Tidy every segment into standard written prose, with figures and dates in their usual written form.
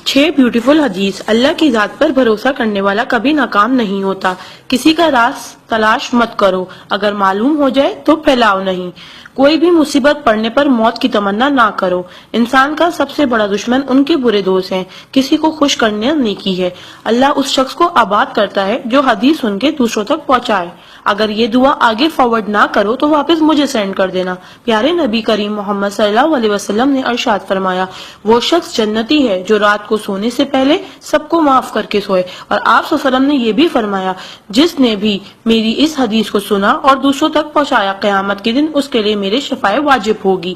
6 beautiful हदीस। अल्लाह की जात पर भरोसा करने वाला कभी नाकाम नहीं होता। किसी का राज तलाश मत करो, अगर मालूम हो जाए तो फैलाओ नहीं। कोई भी मुसीबत पड़ने पर मौत की तमन्ना ना करो। इंसान का सबसे बड़ा दुश्मन उनके बुरे दोस्त हैं। किसी को खुश करना नेकी है। अल्लाह उस शख्स को आबाद करता है जो हदीस सुन के दूसरों तक पहुंचाए। अगर ये दुआ आगे फॉरवर्ड ना करो तो वापस मुझे सेंड कर देना। प्यारे नबी करीम मोहम्मद सल्लल्लाहु अलैहि वसल्लम ने इरशाद फरमाया, वो शख्स जन्नती है जो रात को सोने से पहले सबको माफ करके सोए। और आप सल्लल्लाहु अलैहि वसल्लम ने ये भी फरमाया, जिसने भी मेरी इस हदीस को सुना और दूसरों तक पहुंचाया, क़यामत के दिन उसके लिए मेरे शफाए वाजिब होगी।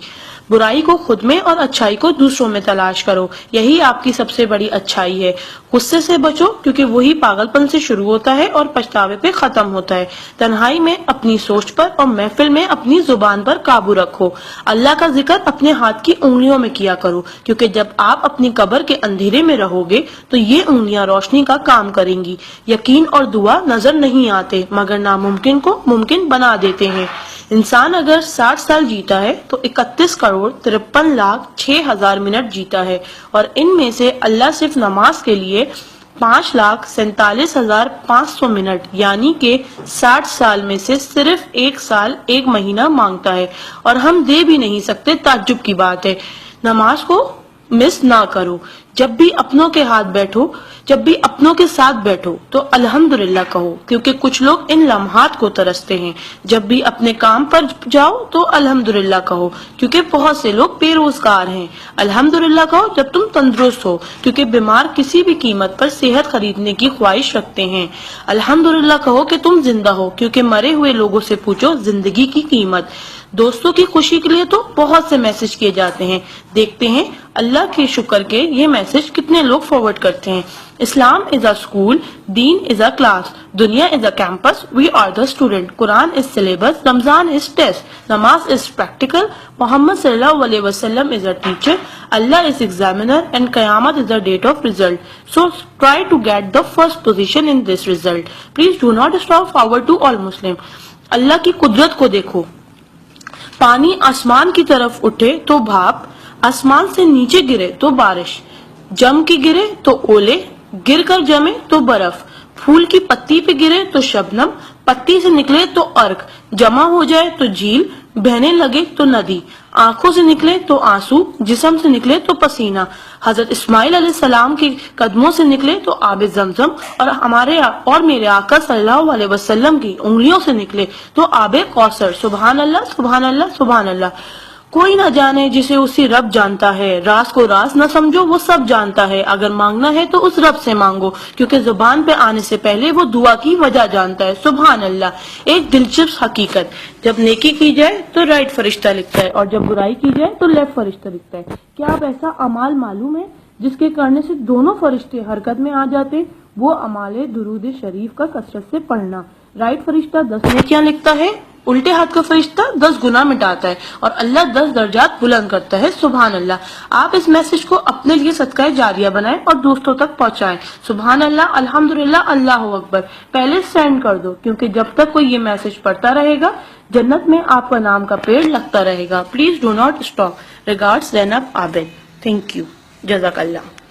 बुराई को खुद में और अच्छाई को दूसरों में तलाश करो, यही आपकी सबसे बड़ी अच्छाई है। गुस्से से बचो क्योंकि वही पागलपन से शुरू होता है और पछतावे पे खत्म होता है। तन्हाई में अपनी सोच पर और महफिल में अपनी जुबान पर काबू रखो। अल्लाह का जिक्र अपने हाथ की उंगलियों में किया करो, क्योंकि जब आप अपनी कब्र के अंधेरे में रहोगे तो ये उंगलियां रोशनी का काम करेंगी। यकीन और दुआ नजर नहीं आते मगर नामुमकिन को मुमकिन बना देते हैं। इंसान अगर 60 साल जीता है तो 31,53,06,000 मिनट जीता है, और इनमें से अल्लाह सिर्फ नमाज के लिए 5,47,500 मिनट यानी कि 60 साल में से सिर्फ 1 साल 1 महीना मांगता है, और हम दे भी नहीं सकते। ताज्जुब की बात है। नमाज को मिस ना करो। जब भी अपनों के साथ बैठो तो अल्हम्दुलिल्लाह कहो, क्योंकि कुछ लोग इन लम्हात को तरसते हैं। जब भी अपने काम पर जाओ तो अल्हम्दुलिल्लाह कहो, क्योंकि बहुत से लोग बेरोजगार हैं। अल्हम्दुलिल्लाह कहो जब तुम तंदुरुस्त हो, क्योंकि बीमार किसी भी कीमत पर सेहत खरीदने की ख्वाहिश रखते हैं। अल्हम्दुलिल्लाह कहो कि तुम जिंदा हो, क्योंकि मरे हुए लोगों से पूछो जिंदगी की कीमत। दोस्तों की खुशी के लिए तो बहुत से मैसेज किए जाते हैं, देखते हैं अल्लाह के शुक्र के ये मैसेज कितने लोग फॉरवर्ड करते हैं। इस्लाम इज अ स्कूल, दीन इज अ क्लास, दुनिया is a campus, we are the student, Quran is syllabus, Ramzan is test, नमाज इज प्रैक्टिकल, मोहम्मद सल्लल्लाहु अलैहि वसल्लम is a teacher, Allah is examiner and कयामत is the date of result. So try to get the first position in this result. Please do not stop forward to all Muslim. Allah की कुदरत को देखो। पानी आसमान की तरफ उठे तो भाप, आसमान से नीचे गिरे तो बारिश, जम के गिरे तो ओले, गिर कर जमे तो बर्फ, फूल की पत्ती पे गिरे तो शबनम, पत्ती से निकले तो अर्क, जमा हो जाए तो झील, बहने लगे तो नदी, आंखों से निकले तो आंसू, जिस्म से निकले तो पसीना, हजरत इस्माइल अलैहिस्सलाम के कदमों से निकले तो आबे जमजम, और हमारे और मेरे आका सल्लल्लाहु अलैहि वसल्लम की उंगलियों से निकले तो आबे कौसर। सुभान अल्लाह, सुभान अल्लाह, सुभान अल्लाह। कोई ना जाने जिसे उसी रब जानता है। राज को राज न समझो, वो सब जानता है। अगर मांगना है तो उस रब से मांगो, क्योंकि जुबान पे आने से पहले वो दुआ की वजह जानता है। सुभान अल्लाह। एक दिलचस्प हकीकत, जब नेकी की जाए तो राइट फरिश्ता लिखता है, और जब बुराई की जाए तो लेफ्ट फरिश्ता लिखता है। क्या आप ऐसा अमाल मालूम है जिसके करने से दोनों फरिश्ते हरकत में आ जाते? वो अमाल दुरूद शरीफ का कसरत से पढ़ना। राइट फरिश्ता 10 नेकियां लिखता है, उल्टे हाथ का फरिश्ता 10 गुनाह मिटाता है, और अल्लाह 10 दर्जात बुलंद करता है। सुभान अल्लाह। आप इस मैसेज को अपने लिए सदका जारिया बनाएं और दोस्तों तक पहुंचाएं। सुभान अल्लाह, अल्हम्दुलिल्लाह, अल्लाहु अकबर पहले सेंड कर दो, क्योंकि जब तक कोई ये मैसेज पढ़ता रहेगा जन्नत में आपका नाम का पेड़ लगता रहेगा। Please do not stop. Regards, Zainab Abid. Thank you. जज़ाकल्लाह।